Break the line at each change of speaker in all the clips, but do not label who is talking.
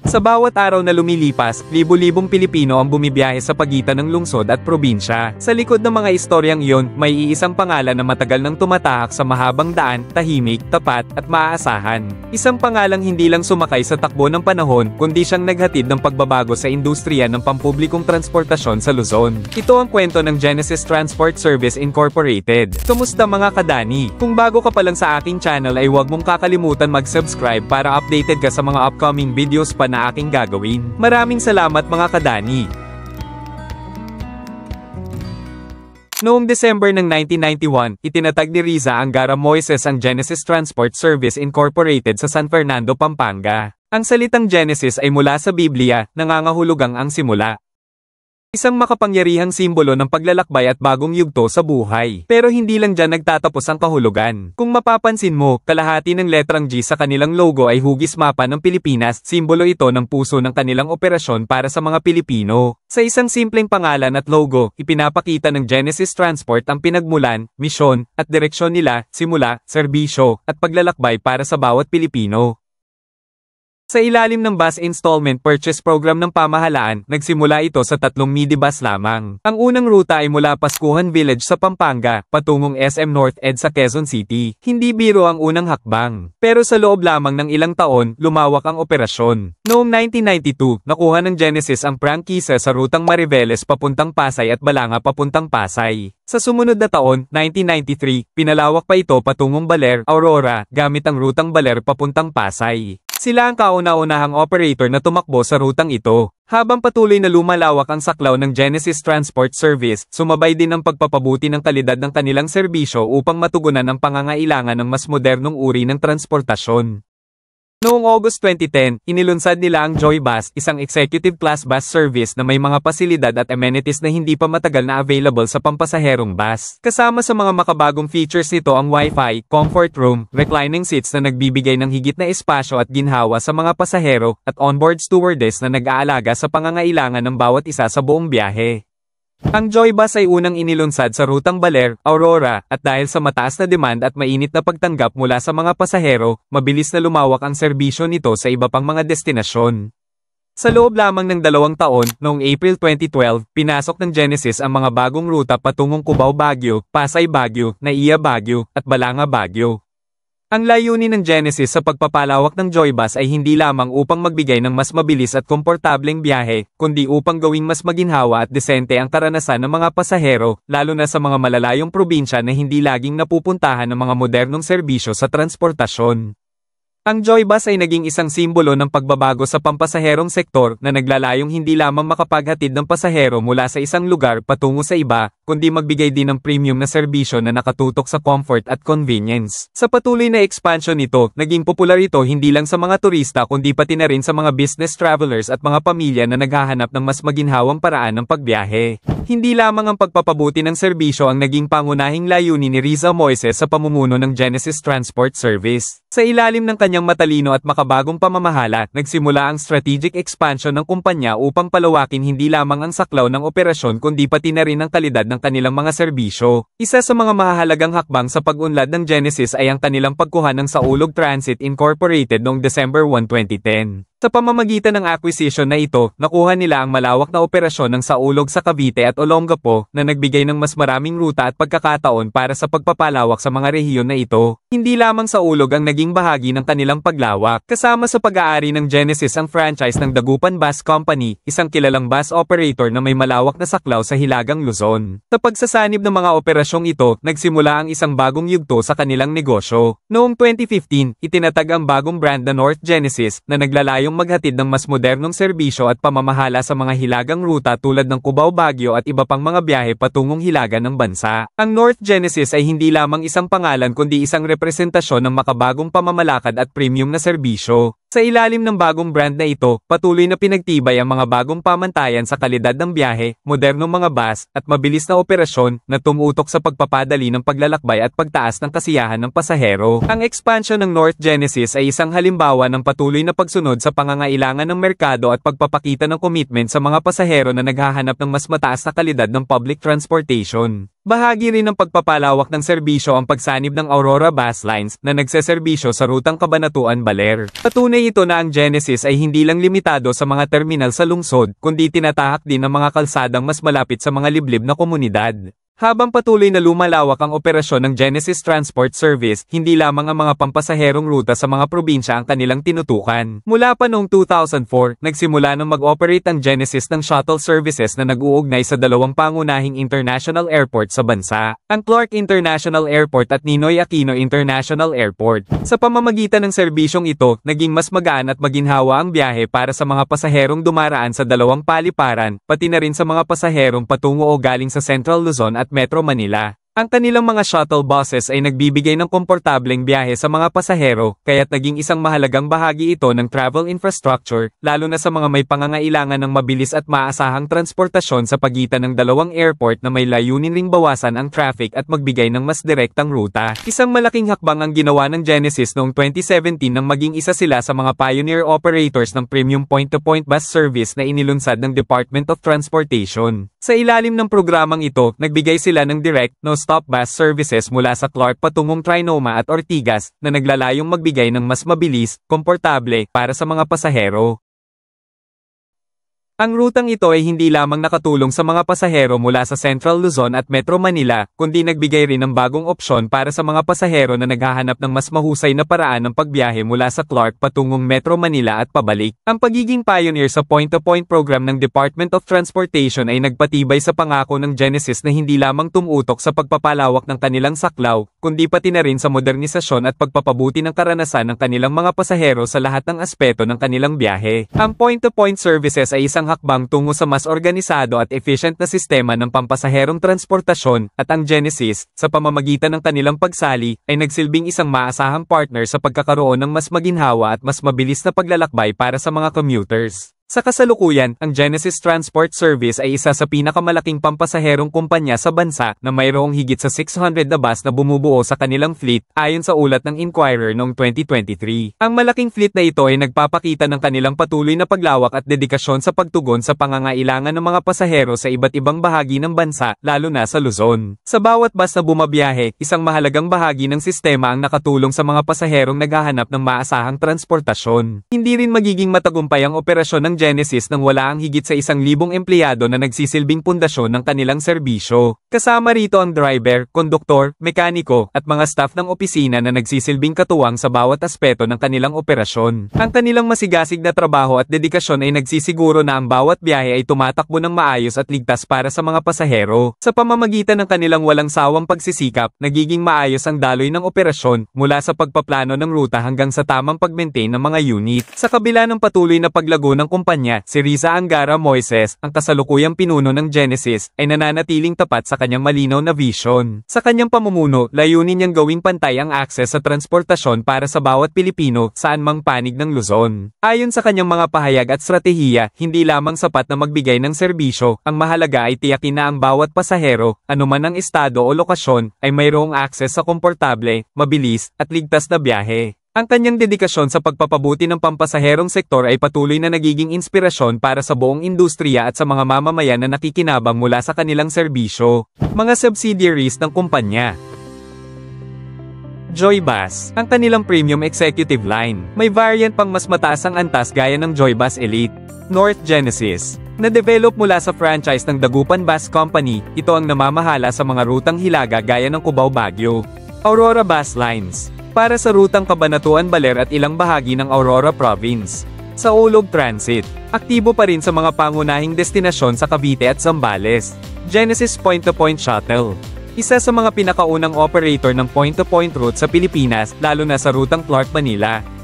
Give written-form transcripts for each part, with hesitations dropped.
Sa bawat araw na lumilipas, libo-libong Pilipino ang bumibiyahe sa pagitan ng lungsod at probinsya. Sa likod ng mga istoryang iyon, may iisang pangalan na matagal nang tumatahak sa mahabang daan, tahimik, tapat, at maaasahan. Isang pangalang hindi lang sumakay sa takbo ng panahon, kundi siyang naghatid ng pagbabago sa industriya ng pampublikong transportasyon sa Luzon. Ito ang kwento ng Genesis Transport Service Incorporated. Kumusta mga kadani? Kung bago ka pa lang sa aking channel ay huwag mong kakalimutan mag-subscribe para updated ka sa mga upcoming videos pa na aking gagawin. Maraming salamat mga kadani. Noong December ng 1991, itinatag ni Riza Angara Moises ang Genesis Transport Service Incorporated sa San Fernando, Pampanga. Ang salitang Genesis ay mula sa Biblia, nangangahulugang ang simula. Isang makapangyarihang simbolo ng paglalakbay at bagong yugto sa buhay. Pero hindi lang dyan nagtatapos ang kahulugan. Kung mapapansin mo, kalahati ng letrang G sa kanilang logo ay hugis mapa ng Pilipinas, simbolo ito ng puso ng kanilang operasyon para sa mga Pilipino. Sa isang simpleng pangalan at logo, ipinapakita ng Genesis Transport ang pinagmulan, misyon, at direksyon nila, simula, serbisyo, at paglalakbay para sa bawat Pilipino. Sa ilalim ng bus installment purchase program ng pamahalaan, nagsimula ito sa 3 minibus lamang. Ang unang ruta ay mula Pascuhan Village sa Pampanga, patungong SM North Ed sa Quezon City. Hindi biro ang unang hakbang. Pero sa loob lamang ng ilang taon, lumawak ang operasyon. Noong 1992, nakuha ng Genesis ang prangkisa sa rutang Mariveles papuntang Pasay at Balanga papuntang Pasay. Sa sumunod na taon, 1993, pinalawak pa ito patungong Baler, Aurora, gamit ang rutang Baler papuntang Pasay. Sila ang kauna-unahang operator na tumakbo sa rutang ito. Habang patuloy na lumalawak ang saklaw ng Genesis Transport Service, sumabay din ang pagpapabuti ng kalidad ng kanilang serbisyo upang matugunan ang pangangailangan ng mas modernong uri ng transportasyon. Noong August 2010, inilunsad nila ang Joy Bus, isang executive class bus service na may mga pasilidad at amenities na hindi pa matagal na available sa pampasaherong bus. Kasama sa mga makabagong features nito ang Wi-Fi, comfort room, reclining seats na nagbibigay ng higit na espasyo at ginhawa sa mga pasahero, at onboard stewardess na nag-aalaga sa pangangailangan ng bawat isa sa buong biyahe. Ang Joy Bus ay unang inilunsad sa rutang Baler, Aurora, at dahil sa mataas na demand at mainit na pagtanggap mula sa mga pasahero, mabilis na lumawak ang serbisyo nito sa iba pang mga destinasyon. Sa loob lamang ng 2 taon, noong April 2012, pinasok ng Genesis ang mga bagong ruta patungong Cubao Baguio, Pasay Baguio, Naiya Baguio, at Balanga Baguio. Ang layunin ng Genesis sa pagpapalawak ng Joy Bus ay hindi lamang upang magbigay ng mas mabilis at komportableng biyahe, kundi upang gawing mas maginhawa at desente ang karanasan ng mga pasahero, lalo na sa mga malalayong probinsya na hindi laging napupuntahan ng mga modernong serbisyo sa transportasyon. Ang Joy Bus ay naging isang simbolo ng pagbabago sa pampasaherong sektor na naglalayong hindi lamang makapaghatid ng pasahero mula sa isang lugar patungo sa iba, kundi magbigay din ng premium na serbisyo na nakatutok sa comfort at convenience. Sa patuloy na expansion nito, naging popular ito hindi lang sa mga turista kundi pati na rin sa mga business travelers at mga pamilya na naghahanap ng mas maginhawang paraan ng pagbiyahe. Hindi lamang ang pagpapabuti ng serbisyo ang naging pangunahing layunin ni Riza Moises sa pamumuno ng Genesis Transport Service. Sa ilalim ng kanyang matalino at makabagong pamamahala, nagsimula ang strategic expansion ng kumpanya upang palawakin hindi lamang ang saklaw ng operasyon kundi pati na rin ang kalidad ng kanilang mga serbisyo. Isa sa mga mahahalagang hakbang sa pag-unlad ng Genesis ay ang kanilang pagkuha ng Saulog Transit Incorporated noong December 1, 2010. Sa pamamagitan ng acquisition na ito, nakuha nila ang malawak na operasyon ng Saulog sa Cavite at Olongapo na nagbigay ng mas maraming ruta at pagkakataon para sa pagpapalawak sa mga rehiyon na ito. Hindi lamang Saulog ang naging bahagi ng kanilang paglawak. Kasama sa pag-aari ng Genesis ang franchise ng Dagupan Bus Company, isang kilalang bus operator na may malawak na saklaw sa Hilagang Luzon. Sa pagsasanib ng mga operasyong ito, nagsimula ang isang bagong yugto sa kanilang negosyo. Noong 2015, itinatag ang bagong brand na North Genesis na naglalayong maghatid ng mas modernong serbisyo at pamamahala sa mga hilagang ruta tulad ng Cubao Baguio at iba pang mga biyahe patungong hilaga ng bansa. Ang North Genesis ay hindi lamang isang pangalan kundi isang representasyon ng makabagong pamamalakad at premium na serbisyo. Sa ilalim ng bagong brand na ito, patuloy na pinagtibay ang mga bagong pamantayan sa kalidad ng biyahe, modernong mga bus, at mabilis na operasyon na tumutok sa pagpapadali ng paglalakbay at pagtaas ng kasiyahan ng pasahero. Ang expansion ng North Genesis ay isang halimbawa ng patuloy na pagsunod sa pangangailangan ng merkado at pagpapakita ng commitment sa mga pasahero na naghahanap ng mas mataas na kalidad ng public transportation. Bahagi rin ng pagpapalawak ng serbisyo ang pagsanib ng Aurora Bus Lines na nagseserbisyo sa rutang Cabanatuan-Baler. Patunay Patunay ito na ang Genesis ay hindi lang limitado sa mga terminal sa lungsod, kundi tinatahak din ang mga kalsadang mas malapit sa mga liblib na komunidad. Habang patuloy na lumalawak ang operasyon ng Genesis Transport Service, hindi lamang ang mga pampasaherong ruta sa mga probinsya ang kanilang tinutukan. Mula pa noong 2004, nagsimula nang mag-operate ang Genesis ng shuttle services na nag-uugnay sa dalawang pangunahing international airport sa bansa, ang Clark International Airport at Ninoy Aquino International Airport. Sa pamamagitan ng serbisyong ito, naging mas magaan at maginhawa ang biyahe para sa mga pasaherong dumaraan sa dalawang paliparan, pati na rin sa mga pasaherong patungo o galing sa Central Luzon at Metro Manila. Ang kanilang mga shuttle buses ay nagbibigay ng komportableng biyahe sa mga pasahero, kaya't naging isang mahalagang bahagi ito ng travel infrastructure, lalo na sa mga may pangangailangan ng mabilis at maasahang transportasyon sa pagitan ng dalawang airport na may layunin ring bawasan ang traffic at magbigay ng mas direktang ruta. Isang malaking hakbang ang ginawa ng Genesis noong 2017 nang maging isa sila sa mga pioneer operators ng premium point-to-point bus service na inilunsad ng Department of Transportation. Sa ilalim ng programang ito, nagbigay sila ng direct, no-stop bus services mula sa Clark patungong Trinoma at Ortigas, na naglalayong magbigay ng mas mabilis, komportable, para sa mga pasahero. Ang rutang ito ay hindi lamang nakatulong sa mga pasahero mula sa Central Luzon at Metro Manila, kundi nagbigay rin ng bagong opsyon para sa mga pasahero na naghahanap ng mas mahusay na paraan ng pagbiyahe mula sa Clark patungong Metro Manila at pabalik. Ang pagiging pioneer sa point-to-point program ng Department of Transportation ay nagpatibay sa pangako ng Genesis na hindi lamang tumutok sa pagpapalawak ng kanilang saklaw, kundi pati na rin sa modernisasyon at pagpapabuti ng karanasan ng kanilang mga pasahero sa lahat ng aspeto ng kanilang biyahe. Ang point-to-point services ay isang hakbang tungo sa mas organisado at efficient na sistema ng pampasaherong transportasyon, at ang Genesis, sa pamamagitan ng kanilang pagsali, ay nagsilbing isang maasahang partner sa pagkakaroon ng mas maginhawa at mas mabilis na paglalakbay para sa mga commuters. Sa kasalukuyan, ang Genesis Transport Service ay isa sa pinakamalaking pampasaherong kumpanya sa bansa na mayroong higit sa 600 na bus na bumubuo sa kanilang fleet, ayon sa ulat ng Inquirer noong 2023. Ang malaking fleet na ito ay nagpapakita ng kanilang patuloy na paglawak at dedikasyon sa pagtugon sa pangangailangan ng mga pasahero sa iba't ibang bahagi ng bansa, lalo na sa Luzon. Sa bawat bus na bumabiyahe, isang mahalagang bahagi ng sistema ang nakatulong sa mga pasaherong naghahanap ng maasahang transportasyon. Hindi rin magiging matagumpay ang operasyon ng Genesis nang wala ang higit sa 1,000 empleyado na nagsisilbing pundasyon ng kanilang serbisyo. Kasama rito ang driver, konduktor, mekaniko, at mga staff ng opisina na nagsisilbing katuwang sa bawat aspeto ng kanilang operasyon. Ang kanilang masigasig na trabaho at dedikasyon ay nagsisiguro na ang bawat biyahe ay tumatakbo ng maayos at ligtas para sa mga pasahero. Sa pamamagitan ng kanilang walang sawang pagsisikap, nagiging maayos ang daloy ng operasyon, mula sa pagpaplano ng ruta hanggang sa tamang pag-maintain ng mga unit. Sa kabila ng patuloy na paglago ng kumpanya, si Riza Angara Moises, ang kasalukuyang pinuno ng Genesis, ay nananatiling tapat sa kanyang malinaw na vision. Sa kanyang pamumuno, layunin niyang gawing pantay ang akses sa transportasyon para sa bawat Pilipino, saan mang panig ng Luzon. Ayon sa kanyang mga pahayag at stratehiya, hindi lamang sapat na magbigay ng serbisyo, ang mahalaga ay tiyakin na ang bawat pasahero, anuman ang estado o lokasyon, ay mayroong akses sa komportable, mabilis, at ligtas na biyahe. Ang kanyang dedikasyon sa pagpapabuti ng pampasaherong sektor ay patuloy na nagiging inspirasyon para sa buong industriya at sa mga mamamayan na nakikinabang mula sa kanilang serbisyo. Mga subsidiaries ng kumpanya. Joybus, ang kanilang premium executive line. May variant pang mas mataas ang antas gaya ng Joybus Elite. North Genesis, na-develop mula sa franchise ng Dagupan Bus Company, ito ang namamahala sa mga rutang hilaga gaya ng Cubao-Baguio. Aurora Bus Lines, para sa rutang Cabanatuan-Baler at ilang bahagi ng Aurora Province. Sa Ulog Transit, aktibo pa rin sa mga pangunahing destinasyon sa Cavite at Zambales. Genesis Point-to-Point Shuttle, isa sa mga pinakaunang operator ng point-to-point route sa Pilipinas, lalo na sa rutang Clark-Manila.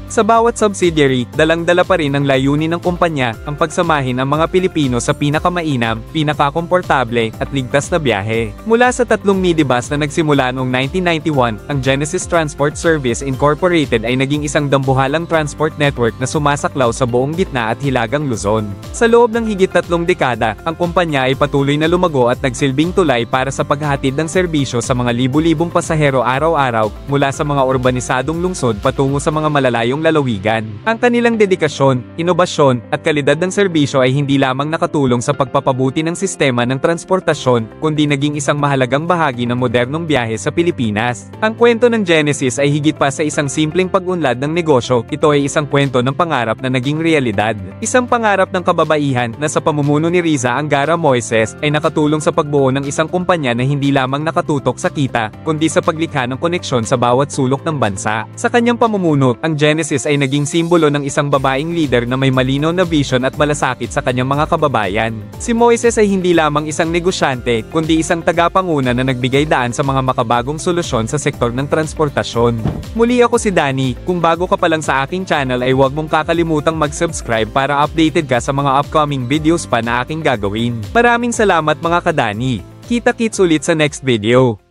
Sa bawat subsidiary, dalang-dala pa rin ang layunin ng kumpanya, ang pagsamahin ang mga Pilipino sa pinakamainam, pinakakomportable, at ligtas na biyahe. Mula sa 3 minibus na nagsimula noong 1991, ang Genesis Transport Service Incorporated ay naging isang dambuhalang transport network na sumasaklaw sa buong gitna at hilagang Luzon. Sa loob ng higit 3 dekada, ang kumpanya ay patuloy na lumago at nagsilbing tulay para sa paghahatid ng serbisyo sa mga libu-libong pasahero araw-araw, mula sa mga urbanisadong lungsod patungo sa mga malalayong malayong lalawigan. Ang kanilang dedikasyon, inobasyon, at kalidad ng serbisyo ay hindi lamang nakatulong sa pagpapabuti ng sistema ng transportasyon, kundi naging isang mahalagang bahagi ng modernong biyahe sa Pilipinas. Ang kwento ng Genesis ay higit pa sa isang simpleng pag-unlad ng negosyo, ito ay isang kwento ng pangarap na naging realidad. Isang pangarap ng kababaihan na sa pamumuno ni Riza Angara Moises ay nakatulong sa pagbuo ng isang kumpanya na hindi lamang nakatutok sa kita, kundi sa paglikha ng koneksyon sa bawat sulok ng bansa. Sa kanyang pamumuno, ang Genesis ay naging simbolo ng isang babaeng leader na may malinaw na vision at malasakit sa kanyang mga kababayan. Si Moises ay hindi lamang isang negosyante, kundi isang tagapanguna na nagbigay daan sa mga makabagong solusyon sa sektor ng transportasyon. Muli ako si Danny, kung bago ka pa lang sa aking channel ay huwag mong kakalimutang mag-subscribe para updated ka sa mga upcoming videos pa na aking gagawin. Maraming salamat mga ka-Danny. Kita-kits ulit sa next video.